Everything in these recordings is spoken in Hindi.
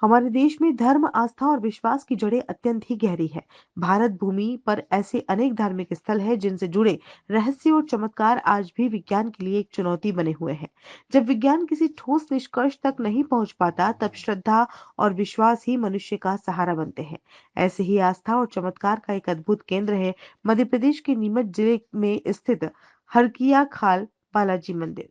हमारे देश में धर्म, आस्था और विश्वास की जड़ें अत्यंत ही गहरी है। भारत भूमि पर ऐसे अनेक धार्मिक स्थल हैं जिनसे जुड़े रहस्य और चमत्कार आज भी विज्ञान के लिए एक चुनौती बने हुए हैं। जब विज्ञान किसी ठोस निष्कर्ष तक नहीं पहुंच पाता, तब श्रद्धा और विश्वास ही मनुष्य का सहारा बनते हैं। ऐसे ही आस्था और चमत्कार का एक अद्भुत केंद्र है मध्य प्रदेश के नीमच जिले में स्थित हरकिया खाल बालाजी मंदिर।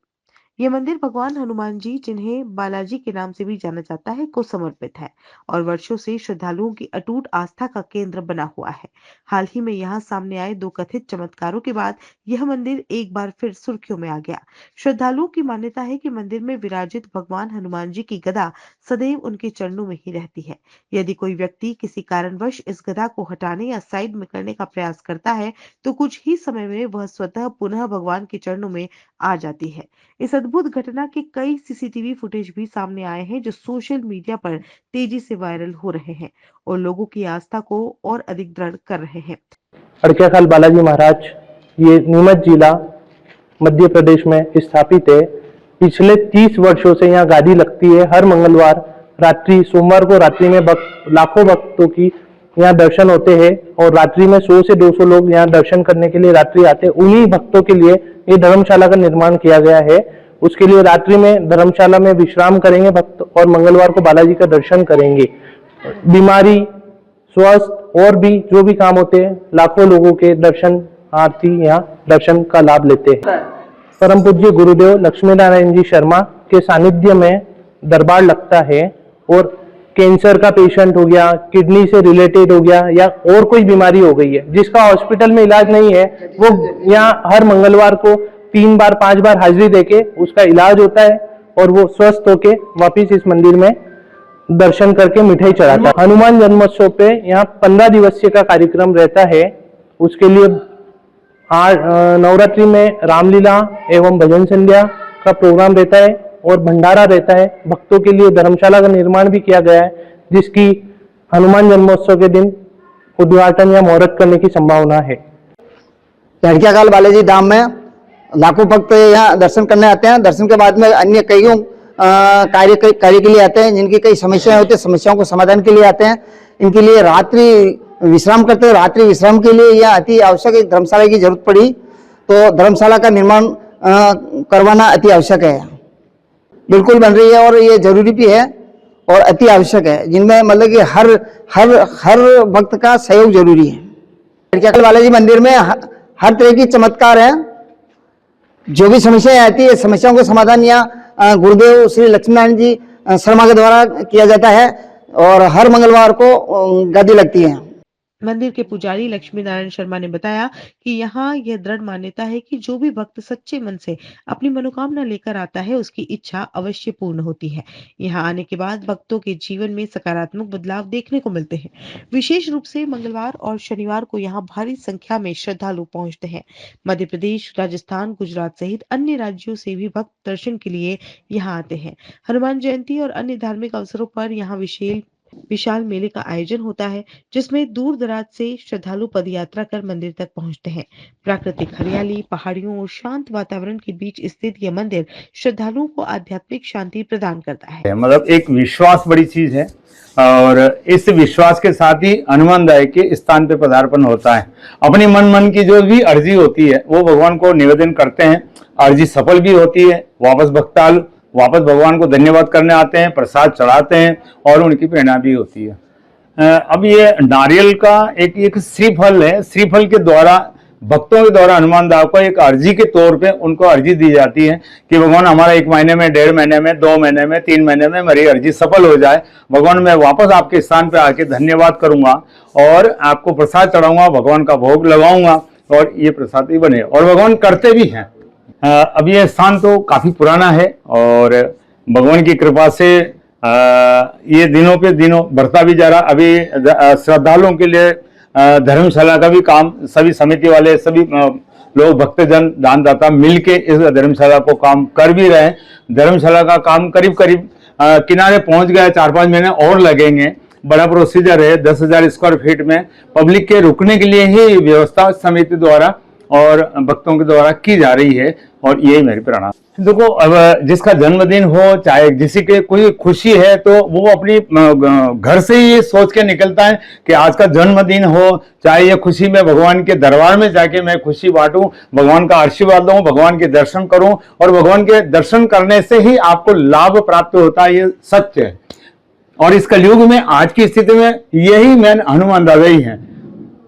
ये मंदिर भगवान हनुमान जी, जिन्हें बालाजी के नाम से भी जाना जाता है, को समर्पित है और वर्षों से श्रद्धालुओं की अटूट आस्था का केंद्र बना हुआ है। हाल ही में यहाँ सामने आए दो कथित चमत्कारों के बाद यह मंदिर एक बार फिर सुर्खियों में आ गया। श्रद्धालुओं की मान्यता है कि मंदिर में विराजित भगवान हनुमान जी की गदा सदैव उनके चरणों में ही रहती है। यदि कोई व्यक्ति किसी कारणवश इस गदा को हटाने या साइड में करने का प्रयास करता है, तो कुछ ही समय में वह स्वतः पुनः भगवान के चरणों में आ जाती है। इस अद्भुत घटना के कई सीसीटीवी फुटेज भी सामने आए हैं, जो सोशल मीडिया पर तेजी से वायरल हो रहे हैं और लोगों की आस्था को और अधिक दृढ़ कर रहे हैं। हरकिया खाल बालाजी महाराज ये नीमच जिला मध्य प्रदेश में स्थापित है। पिछले 30 वर्षों से यहाँ गादी लगती है। हर मंगलवार रात्रि, सोमवार को रात्रि में लाखों भक्तों की यहाँ दर्शन होते हैं और रात्रि में 100 से 200 लोग यहाँ दर्शन करने के लिए रात्रि आते हैं। उन्हीं भक्तों के लिए ये धर्मशाला का निर्माण किया गया है। उसके लिए रात्रि में धर्मशाला में विश्राम करेंगे भक्त और मंगलवार को बालाजी का दर्शन करेंगे। बीमारी, स्वस्थ और भी जो भी काम होते हैं, लाखों लोगों के दर्शनार्थी यहाँ दर्शन का लाभ लेते हैं। परम पूज्य गुरुदेव लक्ष्मी नारायण जी शर्मा के सानिध्य में दरबार लगता है और कैंसर का पेशेंट हो गया, किडनी से रिलेटेड हो गया या और कोई बीमारी हो गई है जिसका हॉस्पिटल में इलाज नहीं है, वो यहाँ हर मंगलवार को 3 बार 5 बार हाजिरी देके उसका इलाज होता है और वो स्वस्थ होके वापिस इस मंदिर में दर्शन करके मिठाई चढ़ाता है। हनुमान जन्मोत्सव पे यहाँ 15 दिवसीय का कार्यक्रम रहता है। उसके लिए नवरात्रि में रामलीला एवं भजन संध्या का प्रोग्राम रहता है और भंडारा रहता है। भक्तों के लिए धर्मशाला का निर्माण भी किया गया है, जिसकी हनुमान जन्मोत्सव के दिन उद्घाटन या मुहूर्त करने की संभावना है। हरकिया खाल बालाजी धाम में लाखों भक्त यहाँ दर्शन करने आते हैं। दर्शन के बाद में अन्य कईयों कार्य के लिए आते हैं, जिनकी कई समस्याएं होती है, समस्याओं को समाधान के लिए आते हैं। इनके लिए रात्रि विश्राम करते हैं। रात्रि विश्राम के लिए यह अति आवश्यक एक धर्मशाला की जरूरत पड़ी तो धर्मशाला का निर्माण करवाना अति आवश्यक है। बिल्कुल बन रही है और ये जरूरी भी है और अति आवश्यक है, जिनमें मतलब कि हर भक्त का सहयोग जरूरी है। हरकिया खाल बालाजी मंदिर में हर तरह की चमत्कार है। जो भी समस्याएं आती है, समस्याओं का समाधान यहाँ गुरुदेव श्री लक्ष्मी नारायण जी शर्मा के द्वारा किया जाता है और हर मंगलवार को गादी लगती है। मंदिर के पुजारी लक्ष्मी नारायण शर्मा ने बताया कि यहाँ यह दृढ़ मान्यता है कि जो भी भक्त सच्चे मन से अपनी मनोकामना लेकर आता है, उसकी इच्छा अवश्य पूर्ण होती है। यहाँ आने के बाद भक्तों के जीवन में सकारात्मक बदलाव देखने को मिलते हैं। विशेष रूप से मंगलवार और शनिवार को यहाँ भारी संख्या में श्रद्धालु पहुंचते हैं। मध्य प्रदेश, राजस्थान, गुजरात सहित अन्य राज्यों से भी भक्त दर्शन के लिए यहाँ आते हैं। हनुमान जयंती और अन्य धार्मिक अवसरों पर यहाँ विशाल मेले का आयोजन होता है, जिसमें दूर दराज से श्रद्धालु पदयात्रा कर मंदिर तक पहुंचते हैं। प्राकृतिक हरियाली, पहाड़ियों और शांत वातावरण के बीच स्थित यह मंदिर श्रद्धालुओं को आध्यात्मिक शांति प्रदान करता है। मतलब एक विश्वास बड़ी चीज है और इस विश्वास के साथ ही हनुमान दाई के स्थान पे पदार्पण होता है। अपनी मन की जो भी अर्जी होती है वो भगवान को निवेदन करते हैं, अर्जी सफल भी होती है। वापस भगवान को धन्यवाद करने आते हैं, प्रसाद चढ़ाते हैं और उनकी प्रेरणा भी होती है। अब ये नारियल का एक श्रीफल है। श्रीफल के द्वारा भक्तों के द्वारा हनुमान दास को एक अर्जी के तौर पे उनको अर्जी दी जाती है कि भगवान हमारा 1 महीने में, 1.5 महीने में, 2 महीने में, 3 महीने में मेरी अर्जी सफल हो जाए। भगवान मैं वापस आपके स्थान पे आके धन्यवाद करूंगा और आपको प्रसाद चढ़ाऊंगा, भगवान का भोग लगाऊंगा और ये प्रसाद ही बने। और भगवान करते भी हैं। अब ये स्थान तो काफी पुराना है और भगवान की कृपा से ये दिनों पे दिनों बढ़ता भी जा रहा। अभी श्रद्धालुओं के लिए धर्मशाला का भी काम सभी समिति वाले, सभी लोग, भक्तजन, दानदाता मिलके इस धर्मशाला को काम कर भी रहे हैं। धर्मशाला का काम करीब किनारे पहुंच गया। 4-5 महीने और लगेंगे। बड़ा प्रोसीजर है। 10,000 स्क्वायर फीट में पब्लिक के रुकने के लिए ही व्यवस्था समिति द्वारा और भक्तों के द्वारा की जा रही है और यही मेरी प्रेरणा। देखो, अब जिसका जन्मदिन हो, चाहे किसी के कोई खुशी है, तो वो अपनी घर से ही ये सोच के निकलता है कि आज का जन्मदिन हो, चाहे ये खुशी में भगवान के दरबार में जाके मैं खुशी बांटूं, भगवान का आशीर्वाद लूं, भगवान के दर्शन करूं, और भगवान के दर्शन करने से ही आपको लाभ प्राप्त होता है, ये सच है। और इस कलयुग में आज की स्थिति में यही मेन हनुमान दादा ही है।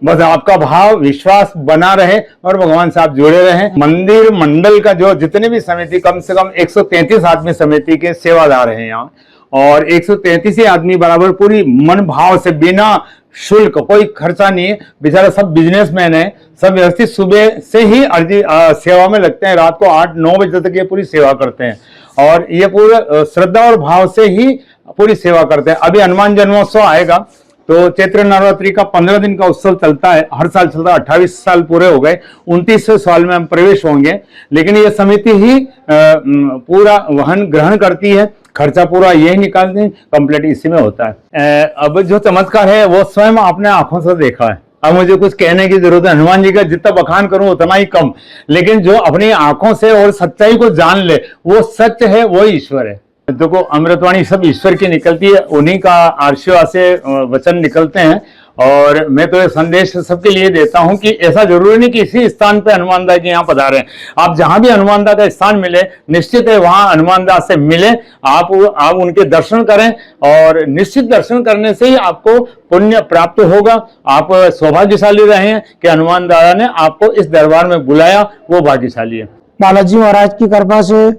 बस आपका भाव विश्वास बना रहे और भगवान से आप जुड़े रहे। मंदिर मंडल का जो जितने भी समिति, कम से कम 133 आदमी समिति के सेवादार हैं यहाँ, और 133 आदमी बराबर पूरी मन भाव से, बिना शुल्क, कोई खर्चा नहीं है, बेचारा सब बिजनेसमैन है, सब व्यवस्थित सुबह से ही अर्जी सेवा में लगते हैं, रात को 8-9 बजे तक ये पूरी सेवा करते हैं, और ये पूरे श्रद्धा और भाव से ही पूरी सेवा करते हैं। अभी हनुमान जन्मोत्सव आएगा, तो चैत्र नवरात्रि का 15 दिन का उत्सव चलता है, हर साल चलता है। 28 साल पूरे हो गए, 29वें साल में हम प्रवेश होंगे, लेकिन ये समिति ही पूरा वहन ग्रहण करती है, खर्चा पूरा यही निकालते हैं, कंप्लीट इसी में होता है। अब जो चमत्कार है वो स्वयं आपने आंखों से देखा है। अब मुझे कुछ कहने की जरूरत है, हनुमान जी का जितना बखान करूं उतना ही कम, लेकिन जो अपनी आंखों से और सच्चाई को जान ले, वो सच है, वो ईश्वर है। देखो, अमृतवाणी सब ईश्वर की निकलती है, उन्हीं का आशीर्वाद से वचन निकलते हैं, और मैं तो ये संदेश सबके लिए देता हूं कि ऐसा जरूरी नहीं कि इसी स्थान पे हनुमान दास जी यहाँ पधारे। आप जहां भी हनुमान दास का स्थान मिले, निश्चित है वहां हनुमान दास से मिले, आप उनके दर्शन करें, और निश्चित दर्शन करने से ही आपको पुण्य प्राप्त होगा। आप सौभाग्यशाली रहे हैं कि हनुमान दादा ने आपको इस दरबार में बुलाया, वो भाग्यशाली है। बालाजी महाराज की कृपा से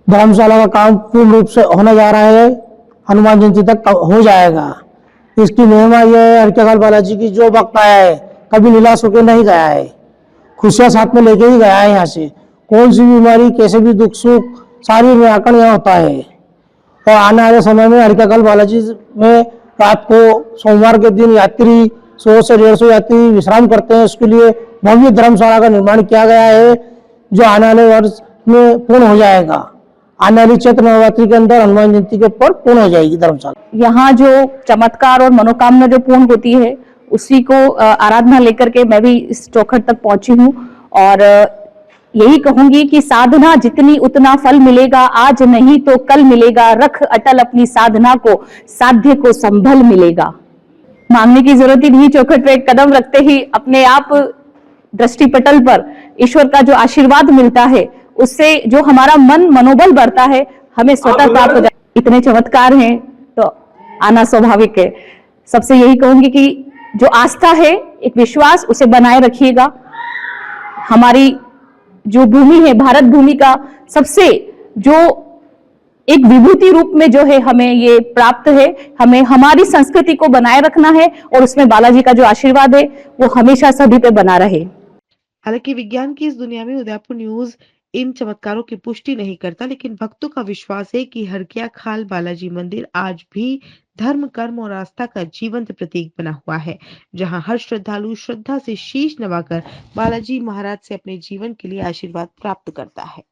धर्मशाला का काम पूर्ण रूप से होने जा रहा है, हनुमान जयंती तक हो जाएगा। इसकी महिमा यह है, हरक्याकाल बालाजी की जो भक्त आया है कभी निराश होकर नहीं गया है, खुशियां साथ में लेके ही गया है। यहाँ से कौन सी बीमारी, कैसे भी दुख सुख, सारी निराकरण यहाँ होता है। और आने वाले समय में हरक्याकाल बालाजी में रात को सोमवार के दिन यात्री 100 से 150 यात्री विश्राम करते हैं। उसके लिए भव्य धर्मशाला का निर्माण किया गया है, जो आने वाले वर्ष में पूर्ण हो जाएगा। आने वाली चैत्र नवरात्रि के अंदर हनुमान जयंती के ऊपर पूर्ण हो जाएगी धर्मशाला। यहाँ जो चमत्कार और मनोकामना जो पूर्ण होती है, उसी को आराधना लेकर के मैं भी इस चौखट तक पहुंची हूँ, और यही कहूंगी कि साधना जितनी उतना फल मिलेगा, आज नहीं तो कल मिलेगा, रख अटल अपनी साधना को, साध्य को संभल मिलेगा। मांगने की जरूरत ही नहीं, चौखट पे एक कदम रखते ही अपने आप दृष्टिपटल पर ईश्वर का जो आशीर्वाद मिलता है, उससे जो हमारा मनोबल बढ़ता है, हमें स्वतः प्राप्त हो जाए। इतने चमत्कार हैं तो आना स्वाभाविक है। सबसे यही कहूंगी कि जो आस्था है, एक विश्वास, उसे बनाए रखिएगा। हमारी जो भूमि है, भारत भूमि का सबसे जो एक विभूति रूप में जो है हमें ये प्राप्त है, हमें हमारी संस्कृति को बनाए रखना है, और उसमें बालाजी का जो आशीर्वाद है वो हमेशा सभी पे बना रहे। हालांकि विज्ञान की इस दुनिया में उदयपुर न्यूज इन चमत्कारों की पुष्टि नहीं करता, लेकिन भक्तों का विश्वास है कि हरक्याखाल बालाजी मंदिर आज भी धर्म, कर्म और आस्था का जीवंत प्रतीक बना हुआ है, जहां हर श्रद्धालु श्रद्धा से शीश नवाकर बालाजी महाराज से अपने जीवन के लिए आशीर्वाद प्राप्त करता है।